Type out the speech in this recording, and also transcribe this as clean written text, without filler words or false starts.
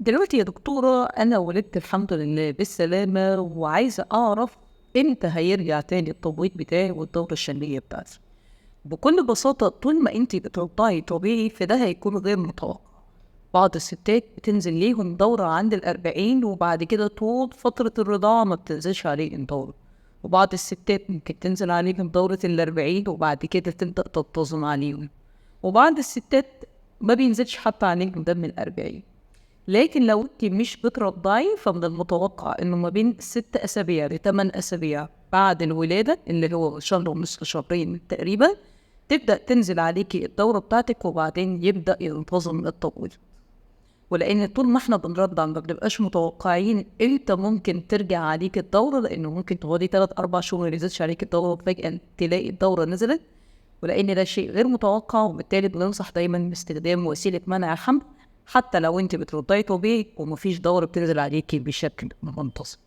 دلوقتي يا دكتورة أنا ولدت الحمد لله بالسلامة، وعايزة أعرف إمتى هيرجع تاني التبويض بتاعي والدورة الشهرية بتاعتي. بكل بساطة طول ما أنتي بترضعي طبيعي فده هيكون غير متوقع. بعض الستات بتنزل ليهم دورة عند 40 وبعد كده طول فترة الرضاعة ما بتنزلش عليهم دورة، وبعض الستات ممكن تنزل عليهم دورة 40 وبعد كده تبدأ تنتظم عليهم، وبعض الستات ما بينزلش حتى عليهم دم 40. لكن لو انت مش بترضعي فمن المتوقع انه ما بين 6 اسابيع ل8 اسابيع بعد الولادة اللي هو شهر ونصف شهرين تقريبا تبدأ تنزل عليكي الدورة بتاعتك، وبعدين يبدأ ينتظم التبويض. ولان طول ما احنا بنرضع ما بنبقاش متوقعين امتى ممكن ترجع عليك الدورة، لانه ممكن تقعدي 3 4 شهور ما ينزلش عليك الدورة وفجأة تلاقي الدورة نزلت. ولان ده شيء غير متوقع، وبالتالي بننصح دايما باستخدام وسيلة منع حمل حتى لو انت بترضعي طبيعي ومفيش دورة بتنزل عليكي بشكل منتظم.